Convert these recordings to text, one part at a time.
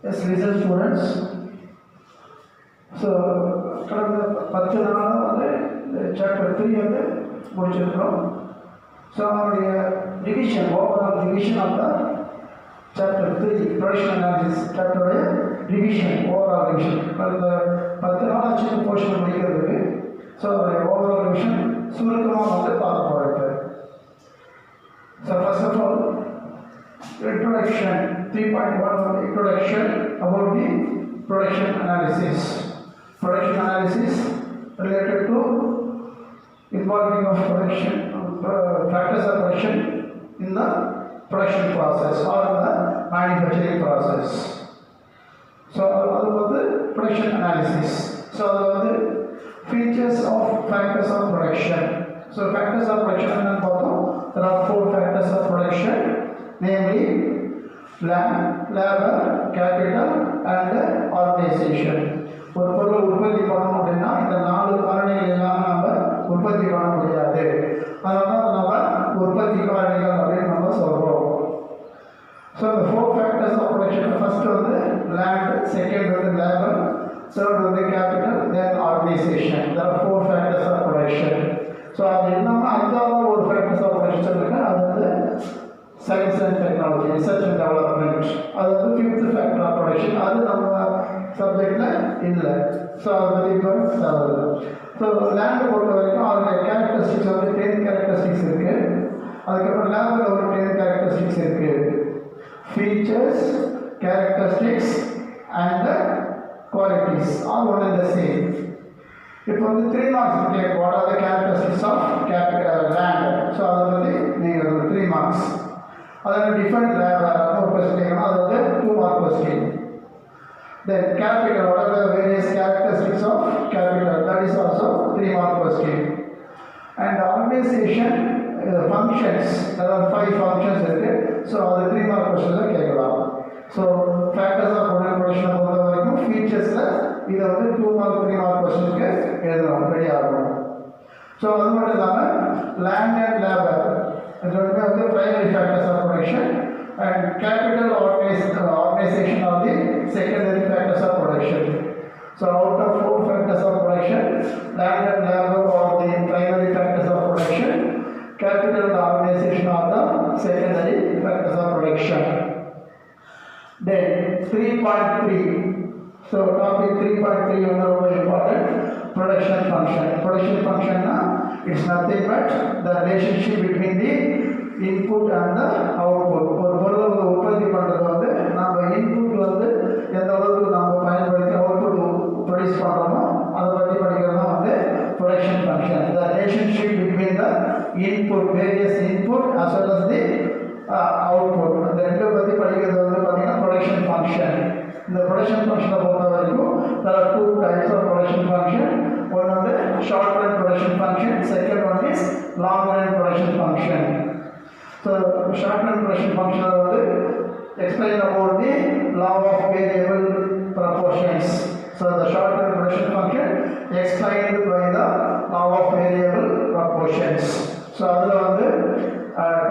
Yes, listen students. So, கடந்த 10 நாளாக வந்து சாப்டர் 3 வந்து முடிச்சிருக்கிறோம். ஸோ அவருடைய division overall division of the chapter 3 production analysis சாப்டருடைய டிவிஷன் ஓவரால் டிவிஷன் கடந்த 10 நாள் ஆச்சு போர்ஷன் முடிக்கிறதுக்கு. ஸோ ஓவரால் டிவிஷன் சுருக்கமாக வந்து பார்க்க போகிறது. So first of all introduction 3.1 introduction about the production analysis. Production analysis related to involving of production factors of production in the production process or in the manufacturing process. So that was the production analysis. So that was the features of factors of production. So factors of production and there are 4 factors of production, namely labor, capital and organization. ஒரு பொருளை உற்பத்தி பண்ணணும் அப்படின்னா இந்த 4 காரணிகள் இல்லாமல் நம்ம உற்பத்தி பண்ண முடியாது. அதனால தான் நம்ம உற்பத்தி காரணிகள் அப்படின்னு நம்ம சொல்கிறோம். ஸோ இந்த 4 ஃபேக்டர்ஸ் ஆஃப் ப்ரொடக்ஷன் ஃபர்ஸ்ட் வந்து லேண்ட், செகண்ட் வந்து லேபர், தேர்ட் வந்து capital, then organisation. there are 4 factors of production. So அது இல்லாமல் அஞ்சாவது ஒரு ஃபேக்டர்ஸ் ஆஃப் ப்ரொடக்ஷன் இருக்கு, அது வந்து science and technology, research and development. அது வந்து 5th ஃபேக்டர் ஆஃப் ப்ரொடக்ஷன். அது நம்ம சப்ஜெக்டில் இல்லை. ஸோ அதை பற்றி இப்போ தேவையில்லை. ஸோ லேண்டை பொறுத்த வரைக்கும் அதோடைய கேரக்டரிஸ்டிக்ஸ் வந்து 10 கேரக்டரிஸ்டிக்ஸ் இருக்குது. அதுக்கப்புறம் லேபரில் ஒரு 10 கேரக்டரிஸ்டிக்ஸ் இருக்குது. Features, characteristics and qualities all one and the same. இப்போ வந்து 3 மார்க்ஸ் கேட்க what are the characteristics of land. So அதை பற்றி நீங்கள் 3 மார்க்ஸ். அதில் டிஃபரெண்ட் லேபர் ஒரு கொஸ்டின் கேட்கணும், அது வந்து 2 mark question. Then capital, what are the various characteristics of capital? That is also 3 mark question. And organization functions, there are 5 functions there. So all the 3 mark questions are கேட்கலாம். So factors of production பொறுத்த வரைக்கும் features இதை வந்து 2 mark 3 mark questionக்கு எழுதணும், ready ஆகணும். So அது மட்டும் இல்லாமல் land and labor இது வந்து primary factors of production and capital organization are the secondary factors of production. So out of 4 factors of production, land and labor are the primary factors of production, capital and organization are the secondary factors of production. Then 3.3, so topic 3.3 is very important, production function. Production function it's nothing but the relationship between the input and output. ஒரு பொருளை வந்து உற்பத்தி பண்ணுறது வந்து நம்ம input வந்து எந்த அளவுக்கு நம்ம பயன்படுத்தி அவுட்புட் ப்ரொடியூஸ் பண்ணுறோமோ அதை பற்றி படிக்கிறது தான் வந்து production function. The relationship between the input, various input as well as the output, அந்த ரெண்டு பற்றி படிக்கிறது வந்து பார்த்தீங்கன்னா ப்ரொடக்ஷன் ஃபங்க்ஷன். இந்த ப்ரொடக்ஷன் ஃபங்க்ஷனை பொறுத்த வரைக்கும் there are 2 types of production function. One வந்து short run production function, second one is long run production function. So short run production function வந்து explain about the law of variable proportions. So the short run production function explained by the law of variable proportions. So அதுல வந்து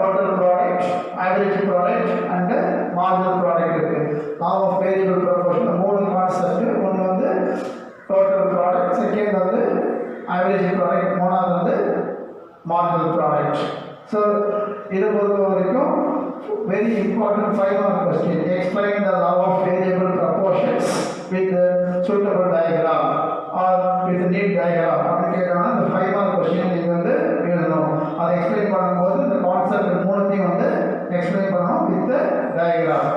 total product, average product and marginal product இருக்கு. law of variable proportion மூணு concept. ஒன்று வந்து total product, second வந்து average product, மூணாவது வந்து marginal product. So இதை பொறுத்த வரைக்கும் very important 5 mark question. Explain the law of variable proportions with suitable diagram or with neat diagram. அப்படின்னு கேட்கறாங்கன்னா இந்த 5 mark question நீங்கள் வந்து எழுதணும். அதை எக்ஸ்பிளைன் பண்ணும்போது இந்த கான்செப்ட் மூணுத்தையும் வந்து எக்ஸ்பிளைன் பண்ணணும் வித் டயக்ராம்.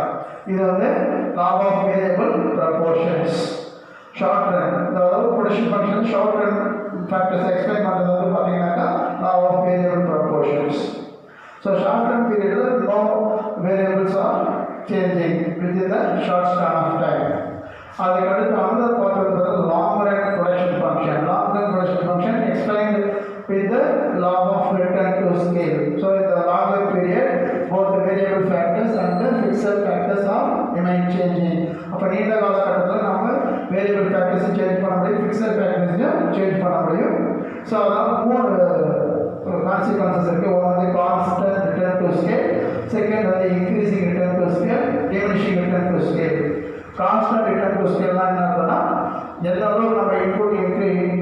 இது வந்து law of variable proportions. Short run, அதாவது production function short run factors explain பண்ணுறது வந்து பார்த்தீங்கன்னாக்கா law of variable proportions. So short term period no variables are changing within the short span of time. அதுக்கு அடுத்து another part is long run production function. Long run production function explained with the law of return to scale. So in the longer period both the variable factors and the fixed factors are remain changing. அப்ப நீண்ட காலகட்டத்தில் நம்ம variable factors change பண்ண முடியும், fixed factors change பண்ண முடியும். So அதனால 3 consequences இருக்கு. ஒன்று வந்து constant return to scale, second வந்து increasing return to scale, diminishing return to scale. Constant return to ஸ்கேல்னா என்ன அர்த்தம்னா எந்த அளவுக்கு நம்ம இன்புட்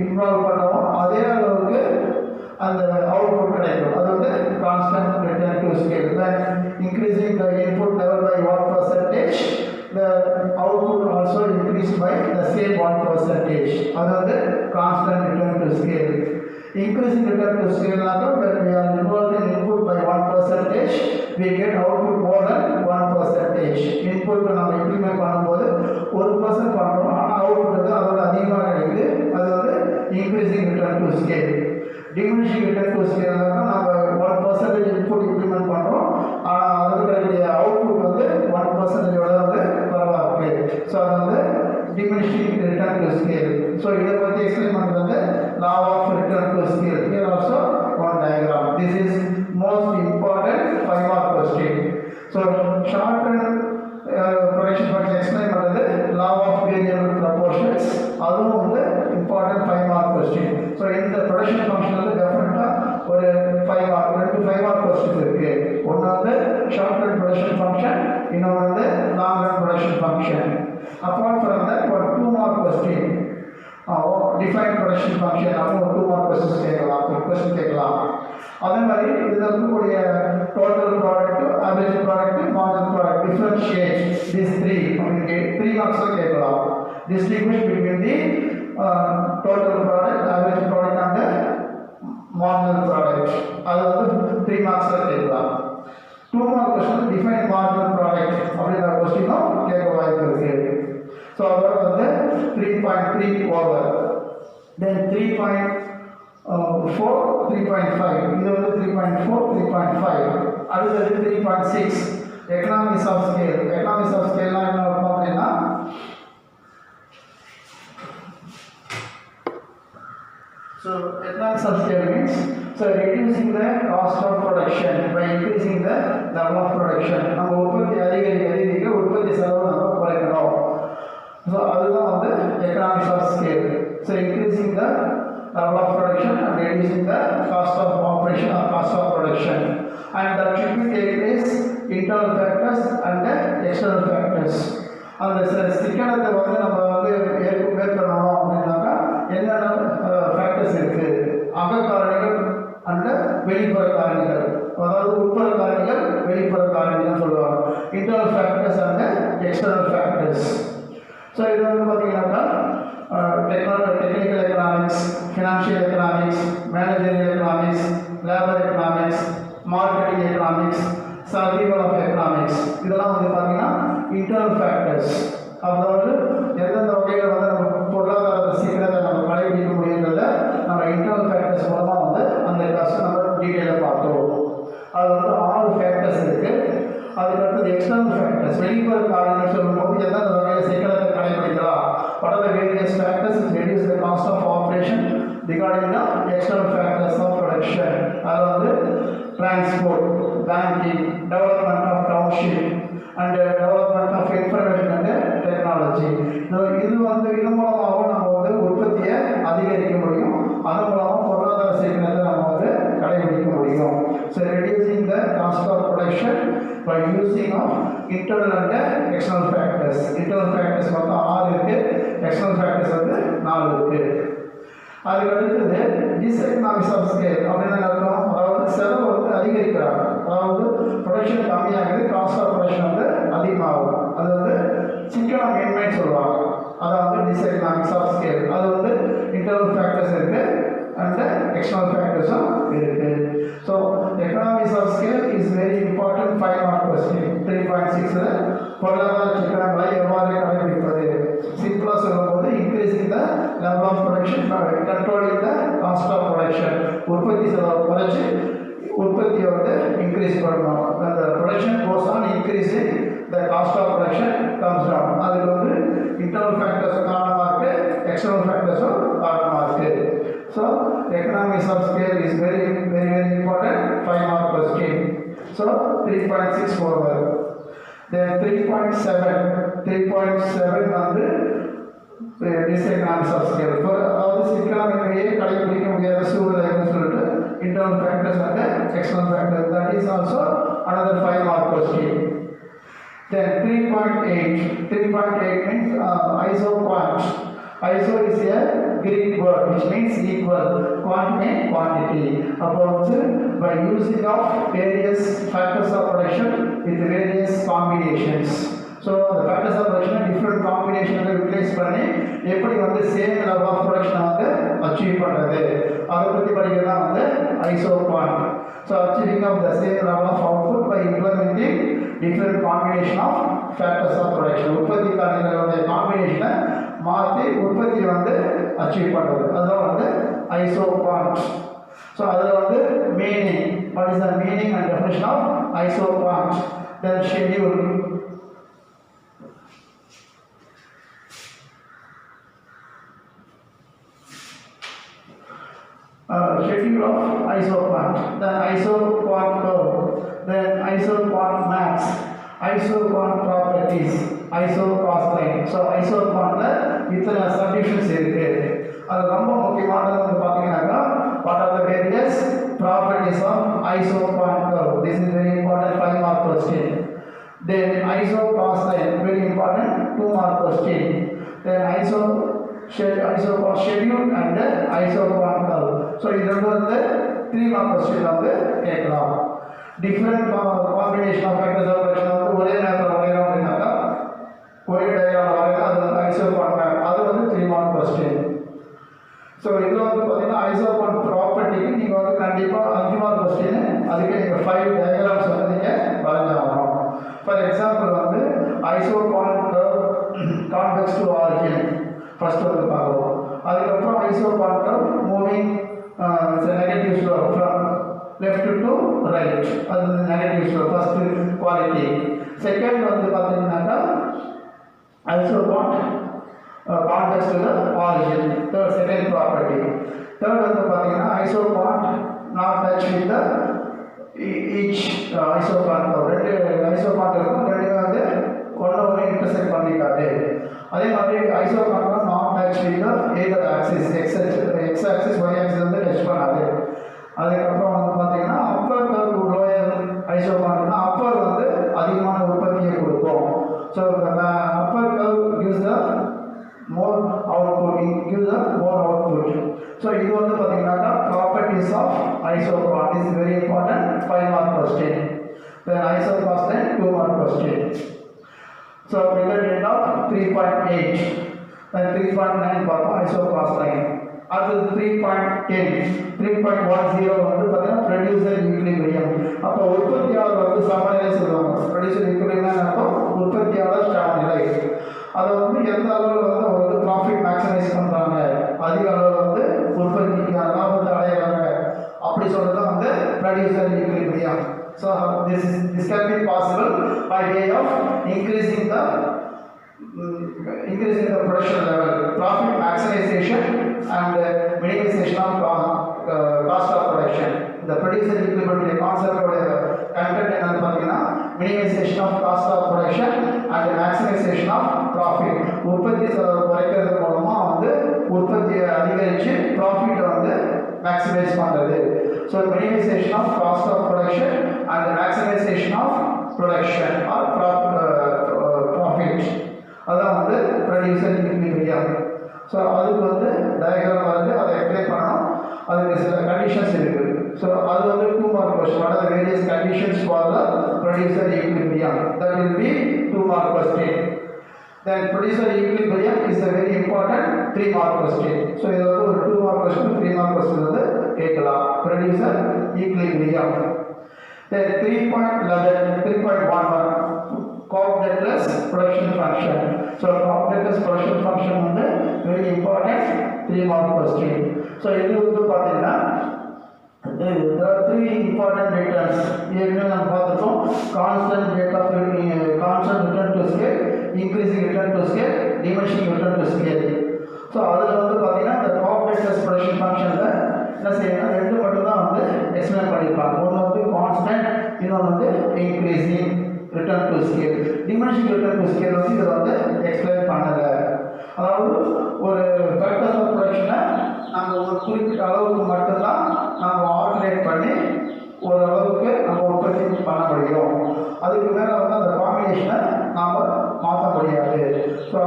இன்வால்வ் பண்ணுறோமோ அதே அளவுக்கு அந்த அவுட்புட் கிடைக்கும். அது வந்து constant return to scale. When increasing the input level by 1%, the output also increased by the same 1%. அது வந்து constant return to scale. Increasing return to scale when we are involving input by 1%, we get output more than 1%. Input நம்ம implement பண்ணும்போது 1% பண்ணுறோம், ஆனால் output வந்து அதோட அதிகமாக கிடைக்குது. அது வந்து increasing return to scale. Diminishing return to scale நம்ம 1% இன்புட் இம்ப்ளிமெண்ட் பண்ணுறோம், ஆனால் அதுக்கு கிடைக்கக்கூடிய அவுட்புட் வந்து 1%ஓட வந்து குறைவாக இருக்குது. ஸோ அது வந்து diminishing return to scale. So இதை பற்றி எக்ஸ்பிளைன் பண்ணுறது வந்து law of return to scale. Here also one diagram. This is most important 5 mark question. So shortened production function explain பண்ணுறது law of variable proportions. அதுவும் வந்து important 5 mark question. So இந்த production function வந்து டெஃபினட்டாக ஒரு 5 mark 5 mark questions இருக்கு. ஒன்று வந்து shortened production function, இன்னொன்று வந்து long run production function. Apart from that, one 2 mark question. Define production function. அப்போ 2 mark questions கேட்கலாம். அதே மாதிரி இதில் இருக்கக்கூடிய total product, average product, marginal product, differentiate this 3 அப்படின்னு 3 மார்க்ஸில் கேட்கலாம். Distinguish between the total product, average product and marginal product. அது வந்து 3 மார்க்ஸில் கேட்கலாம். 2 mark question define marginal product அப்படின்ற கொஸ்டினும் கேட்க வாய்ப்பு இருக்குது. ஸோ அதோட வந்து 3.3 ஓவர். தென் 3.4 3.5 இது வந்து 3.4 3.5. அடுத்தது 3.6 economics of scale. Economics of ஸ்கேல்னா என்ன இருக்கும் அப்படின்னா so economics of scale means reducing the cost of production by increasing the level of production. நம்ம உற்பத்தி அதிகரிக்க உற்பத்தி செலவு நம்ம குறைக்கணும். ஸோ அதுதான் வந்து economics of scale. So increasing the level of production and reducing the cost of operation or cost of production, and that should be take place internal factors and the external factors. அந்த சிக்கனத்தை வந்து நம்ம வந்து மேற்கொள்ளணும் அப்படின்னாக்கா என்னென்ன factors இருக்குது, அக காரணிகள் அண்ட் வெளிப்புற காரணிகள், அதாவது உட்புற காரணிகள் வெளிப்புற காரணிகள் சொல்லுவாங்க. Internal factors and external factors. So இது வந்து பார்த்தீங்கன்னாக்கா technical economics, financial economics, managerial economics, labour economics, marketing economics, survival of economics, இதெல்லாம் வந்து பார்த்தீங்கன்னா இன்டர்னல் ஃபேக்டர்ஸ். அதாவது எந்தெந்த வகையில் வந்து நம்ம பொருளாதார சீக்கிரத்தை நம்ம கடைபிடிக்க முடியுன்றத நம்ம இன்டர்னல் ஃபேக்டர்ஸ் மூலமாக வந்து அந்த கிளாஸ் நம்ம டீட்டெயிலாக பார்த்தோம். அது வந்து 6 ஃபேக்டர்ஸ் இருக்குது. அதுக்கடுத்தது எக்ஸ்டர்னல் ஃபேக்டர்ஸ், வெளிப்புற காரணங்கள் சொல்லும்போது எந்தெந்த வகையில் சீக்கிரத்தை கடைபிடிக்கலாம். What are the various factors which reduce the cost of operation regarding the external factors of production? அதாவது transport, banking, development of township and development of information and technology. இது வந்து இது மூலமாகவும் நம்ம வந்து உற்பத்தியை அதிகரிக்க முடியும். அதன் மூலமாக பொருளாதார சீக்கிரத்தை நம்ம வந்து கடைபிடிக்க முடியும். So reducing the cost of production by using of internal and external factors. Internal factors வந்து 6 இருக்கு, external factors வந்து 4 இருக்கு. அதுக்கு அடுத்தது டிஸ்எக்கனாமிக்ஸ் ஆஃப் ஸ்கேல் அப்படின்னு அர்த்தம். அதாவது செலவு வந்து அதிகரிக்கிறாங்க, அதாவது ப்ரொடக்ஷன் கம்மியாகுது, காஸ்ட் ஆஃப் ப்ரொடக்ஷன் வந்து அதிகமாகும். அது வந்து சிக்கன மேன்மைன்னு சொல்லுவாங்க. அதாவது டிஸ்எக்கனாமிக்ஸ் ஆஃப் ஸ்கேல். அது வந்து இன்டர்னல் ஃபேக்டர்ஸ் இருக்குது அண்ட் எக்ஸ்டர்னல் ஃபேக்டர்ஸும் இருக்குது. So economics of scale is very important 5 mark question. 3.6 பொருளாதார சிக்கனங்களை எவ்வாறு கடைபிடிப்பது. சிம்பிளாக சொல்லும்போது increasing the level of production, controlling the cost of production. உற்பத்தி செலவு குறைச்சி உற்பத்தியை வந்து இன்க்ரீஸ் பண்ணணும். அந்த production goes on increasing the cost of production comes down. அதுக்கு வந்து இன்டர்னல் ஃபேக்டர்ஸும் காரணமாக இருக்குது, எக்ஸ்டர்னல் ஃபேக்டர்ஸும் காரணமாக இருக்குது. So economics of scale is very important 5 mark question. So 3.6 over. Then 3.7 வந்து டிஸ்எக்கனாமிக்ஸ் ஆஃப் ஸ்கேல். அதாவது சிக்கனமையை கடைபிடிக்க முடியாத சூழ்நிலைன்னு சொல்லிட்டு internal factors and external factors. That is also another 5 mark question. Then 3.8 means isoquant. Iso is a Greek word which means equal. Quant means quantity. About by using of various factors of production with various combinations. So the factors of production different combination replace பண்ணி எப்படி வந்து same level of production வந்து achieve பண்றது அதை பத்தி படிக்கிறதா வந்து isoquant. So achieving of the same level of output by implementing different combination of factors of production. உற்பத்தி காரணிகளுடைய காம்பினேஷனை மாற்றி உற்பத்தி வந்து அச்சீவ் பண்ணுறது அதுதான் வந்து isoquant. ஸோ அதில் வந்து meaning, what is the meaning and definition of isoquant. Then schedule. Schedule of isoquant, then isoquant curve, then isoquant max, isoquant properties, isoquant line. So isoquantல இத்தனை subdivisions இருக்கு. அது ரொம்ப முக்கியமானது வந்து பாத்தீங்கன்னாக்கா what are the various properties of isoquant curve. This is very important 5 mark question. Then isoquant line, very important 2 mark question. Then isoquant schedule and isoquant curve. So இது வந்து 3 mark question வந்து கேட்கலாம். Different combination of factors of production வந்து ஒரே நேரத்தில் வரையறோம் அப்படின்னாக்கா ஒரே diagram வரையலாம், அது வந்து isoquant map, அது வந்து 3 mark question. ஸோ இதில் வந்து பார்த்தீங்கன்னா isoquant ப்ராப்பர்ட்டிக்கு நீங்கள் வந்து கண்டிப்பாக 5 mark question, அதுக்கு நீங்கள் 5 டயக்ராம்ஸ் வந்து நீங்கள் வரைஞ்சாகணும். ஃபார் எக்ஸாம்பிள் வந்து isoquant curve convex to origin first வந்து பார்க்குறோம். அதுக்கப்புறம் isoquant curve moving negative slow from left to right, அது negative slow first quality. Second வந்து பார்த்தீங்கன்னாக்கா isoquant convex to the origin, third second property. Third வந்து பார்த்தீங்கன்னா isoquant not touch with the each isoquant curve. ரெண்டு isoquant இருக்கும், ரெண்டு வந்து ஒன்று இன்டர்செக்ட் பண்ணிக்காது. அதே மாதிரி isoquant not touch with the either axis, x axis y axis வந்து டச் பண்ணாது. அதுக்கப்புறம் வந்து பார்த்தீங்கன்னா அப்பர் கர்வ் லோயர் isoquantனா அப்பர் வந்து அதிகமான உற்பத்தியை கொடுக்கும். So Appar curve gives the more output, gives the more output. So இது வந்து பார்த்தீங்கன்னாக்கா properties of isoquant is very important 5 mark question. Then isoquant line 2 mark question. So we will end up 3.8 and 3.9 பார்ப்போம் isoquant line. அது 3.10 3.10 வந்து பார்த்தீங்கன்னா producer equilibrium. அப்போ உற்பத்தியாளர் வந்து சமநிலை சொல்லுவாங்க. ப்ரொடியூசர் ஈக்விலிபிரியம் அர்த்தம் உற்பத்தியாளர் சமநிலை. அதை வந்து எந்த அளவில் வந்து அவங்க வந்து ப்ராஃபிட் மேக்ஸிமைஸ் பண்ணுறாங்க, அதிக அளவில் வந்து உற்பத்திக்கு லாபத்தை அடையிறாங்க, அப்படி சொல்கிறது தான் வந்து producer equilibrium. So this can be possible by way of increasing the production level, profit maximization and minimization of cost of production. The producer equilibrium concept content என்னன்னு பார்த்தீங்கன்னா minimization of cost of production and maximization of profit. உற்பத்தி செலவு குறைக்கிறது மூலமா வந்து உற்பத்தியை அதிகரித்து ப்ராஃபிட்டை வந்து மேக்ஸிமைஸ் பண்ணுறது. So minimization of cost of production and maximization of production or profit, அதான் வந்து ப்ரொடியூசர் ஈக்விலிபிரியம். ஸோ அதுக்கு வந்து டயக்ராம் வந்து அதை எக்ஸ்பிளைன் பண்ணணும். அதுக்கு சில கண்டிஷன்ஸ் இருக்குது. ஸோ அது வந்து 2 mark question. What are the various conditions for the producer equilibrium? That will be 2 mark question. Then producer equilibrium is a very important 3 mark question. So இது வந்து ஒரு 2 mark question 3 mark question வந்து கேட்கலாம். producer equilibrium. Then 3.11 Cobb-Douglas production function. So Cobb-Douglas production function வந்து very important 3 mark question. So இது வந்து பார்த்தீங்கன்னா there are 3 important returns. ஏற்கனவே நம்ம பார்த்துட்டோம். constant return to scale, increasing return to scale, diminishing return to scale. So அதில் வந்து பார்த்தீங்கன்னா இந்த Cobb-Douglas production functionல என்ன செய்யணும், ரெண்டு மட்டும் தான் வந்து எக்ஸ்பிளைன் பண்ணியிருப்பாங்க. ஒன்று வந்து கான்ஸ்டன்ட், இன்னொன்று வந்து increasing return to scale. Diminishing return to scale வந்து இதை வந்து எக்ஸ்பிளைன் பண்ணலை. அதாவது ஒரு ஃபேக்டர்ஸ் ஆஃப் ப்ரொடக்ஷனை நாங்கள் ஒரு குறிப்பிட்ட அளவுக்கு மட்டும்தான் நம்ம ஆல்டர்னேட் பண்ணி ஓரளவுக்கு நம்ம உற்பத்தி பண்ண முடியும். அதுக்கு மேலே வந்து அந்த காம்பினேஷனை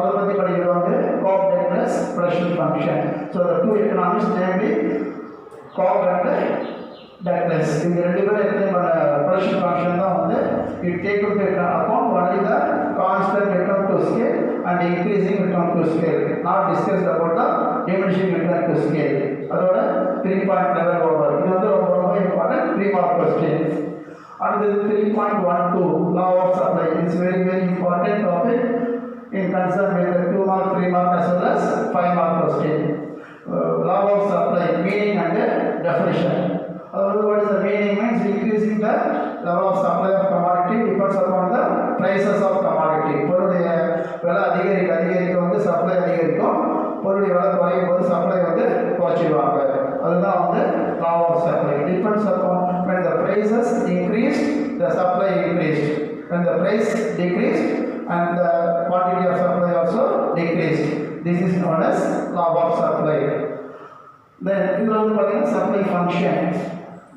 அதை பற்றி படிக்கிறது வந்து Cobb Douglas production function. So the two economics namely Cobb and Douglas இந்த ரெண்டு பேரும் எக்ஸ்பிளைன் பண்ண ப்ரொடக்ஷன் ஃபங்க்ஷன் தான் வந்து it take to account only the constant return to scale and increasing return to scale, not discuss about the diminishing return to scale. அதோட 3.11 over இது வந்து ரொம்ப ரொம்ப இம்பார்ட்டன்ட் 3 மார்க் கொஸ்டின். அடுத்தது 3.12 law of supply it's very very important topic in concern with the 2 mark 3 mark as well as 5 mark question. Law of supply meaning and definition. What is the meaning means increasing the level of supply of commodity depends upon the prices of commodity. பொருளுடைய விலை அதிகரிக்க வந்து supply அதிகரிக்கும், பொருளுடைய விலை குறையும் போது supply வந்து குறைச்சிடுவாங்க. அதுதான் வந்து law of supply. Depends upon when the prices increased the supply increased, when the price decreased and the quantity of supply also decreased. This is known as law of supply. Then இது வந்து பார்த்தீங்கன்னா supply function.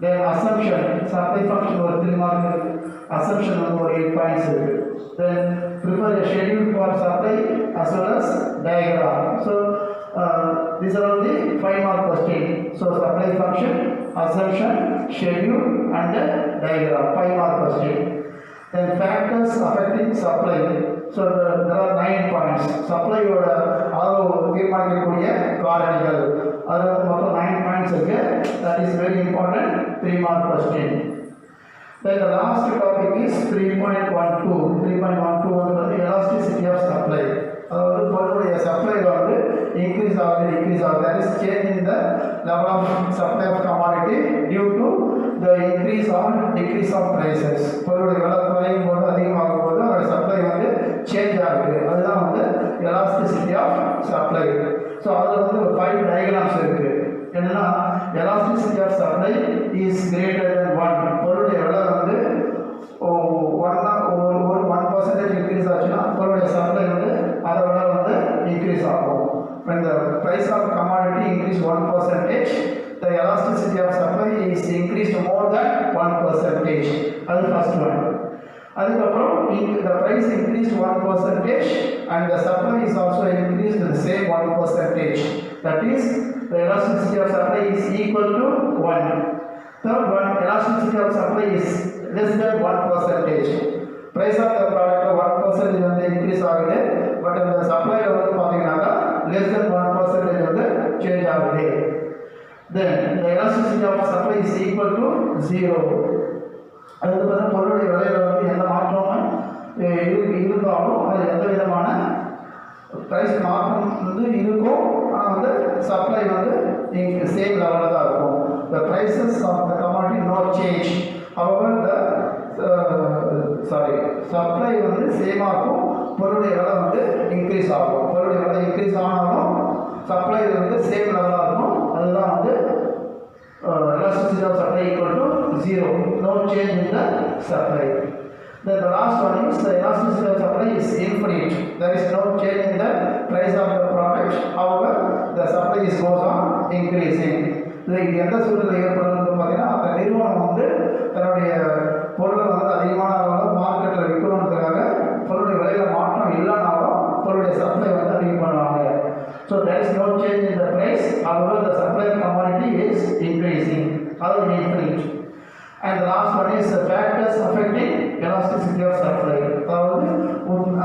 Then assumption, supply function ஒரு 3 mark இருக்கு, assumption வந்து ஒரு 8 points இருக்கு. Then prepare a schedule for supply as well as diagram. So these are all the 5 mark question. So supply function, assumption, schedule and diagram, 5 mark question. Then factors affecting supply. So there are 9 points. Supply ஓட அளவு தீர்மானிக்கக்கூடிய காரணிகள், அது மொத்தம் 9 points இருக்கு. That is very important 3 mark question. Then the last topic is 3.12. 3.12 வந்து elasticity of supply. அதாவது பொருளுடைய supply வந்து இன்க்ரீஸ் ஆகுது டிக்ரீஸ் ஆகுது. That is change in the level of supply of commodity due to the increase or decrease of prices. பொருளுடைய விலை குறையும் போது அதிகமாகும் போது அதோட சப்ளை வந்து சேஞ்ச் ஆகுது. அதுதான் வந்து elasticity of supply. ஸோ அதில் வந்து ஒரு 5 டயக்ராம்ஸ் இருக்குது. என்னன்னா elasticity of supply is greater than 1. பொருளுடைய விலை வந்து 1% இன்க்ரீஸ் ஆச்சுன்னா பொருளுடைய சப்ளை வந்து அதை விட வந்து இன்க்ரீஸ் ஆகும். When the price of commodity increase 1%, the elasticity of supply is increased more than 1%. அது first one. அதுக்கப்புறம் the price increased 1% and the supply is also increased the same 1%. That is the elasticity of supply is equal to 1. Third one, elasticity of supply is less than 1%. Price of the product 1% வந்து increase ஆகுது, but அந்த சப்ளைல வந்து பாத்தீங்கன்னா less than 1% வந்து change ஆகுது. Then the elasticity of supply is equal to 0. அதுக்கப்புறம் பொருளுடைய விலையில வந்து எந்த மாற்றமும் இருந்தாலும் அது எந்த விதமான ப்ரைஸ் மாற்றம் வந்து இருக்கும், ஆனால் வந்து சப்ளை வந்து சேம் லெவலில் தான் இருக்கும். The prices of the commodity no change. However the supply வந்து சேம் ஆகும், பொருளுடைய விலை வந்து இன்க்ரீஸ் ஆகும். பொருளுடைய விலை இன்க்ரீஸ் ஆனாலும் சப்ளை வந்து சேம் லெவலாக இருக்கும். அதுதான் வந்து elasticity of supply equal to 0. No change in the supply. Then the last one is the elasticity of supply is infinite. There is no change in the price of the product. However, the supply is goes on increasing. இது எந்த சூழ்நிலை ஏற்படுறது பார்த்தீங்கன்னா அந்த நிறுவனம் வந்து தன்னுடைய பொருளை வந்து அதிகமான அளவில் மார்க்கெட்டில் விற்கணுன்றதுக்காக பொருளுடைய விலையில மாற்றம் இல்லைனாலும் பொருளுடைய சப்ளை வந்து அதிகம் பண்ணுவாங்க. So there is no change in the price. However, the supply of commodity is increasing. That is infinite. And the last one is the factors affecting elasticity of supply. அதாவது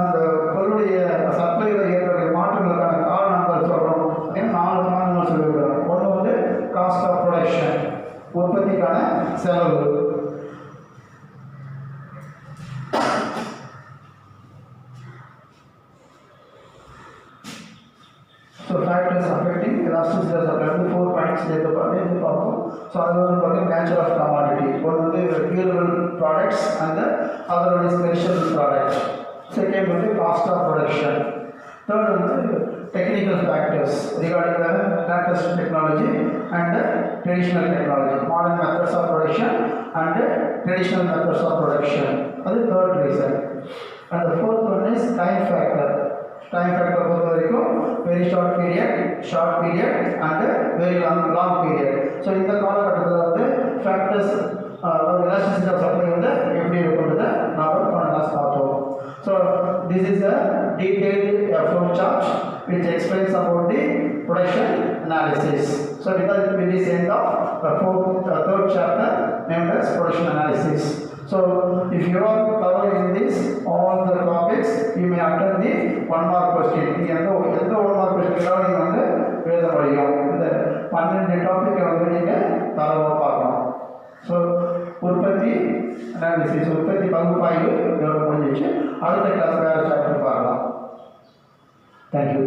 அந்த பொருளுடைய சப்ளையில் ஏற்படுற மாற்றங்களுக்கான காரணங்கள் சொல்கிறோம். 4 காரணங்கள் சொல்லிவிடுறோம். ஒன்று வந்து காஸ்ட் ஆஃப் ப்ரொடக்ஷன், உற்பத்திக்கான செலவு. So factors affecting elasticity of supply, 4 points பார்ப்போம். ஸோ அது வந்து பார்த்தீங்கன்னா நேச்சர் ஆஃப் கமாடிட்டி. ஒன்று வந்து durable products and other one is perishable products. Second வந்து காஸ்ட் ஆஃப் ப்ரொடக்ஷன். தேர்ட் வந்து technical factors regarding the latest technology and traditional technology, modern methods of production and traditional methods of production. அது third reason. And the fourth one is time factor. Time factor பொறுத்த வரைக்கும் very short period and very long period. So இந்த காலகட்டத்தில் வந்து factors elasticity of supply வந்து எப்படி இருக்குன்றதை நாம் பண்ணலாம் பார்த்தோம். So this is a detailed flow chart which explains about the production analysis. So because it is end of the third chapter named as production analysis. So if you are covering this all the topics, you may attend the 1 mark question. எந்த 1 mark question நீங்க வந்து எழுத முடியும். இந்த 12 topic வந்து நீங்க தரவா பார்க்கலாம். ஸோ உற்பத்தி அனாலிசிஸ், உற்பத்தி பகுப்பாய்வு இதோட முடிஞ்சிச்சு. அடுத்த கிளாஸ் வேறு சாப்டர் பார்க்கலாம். தேங்க்யூ.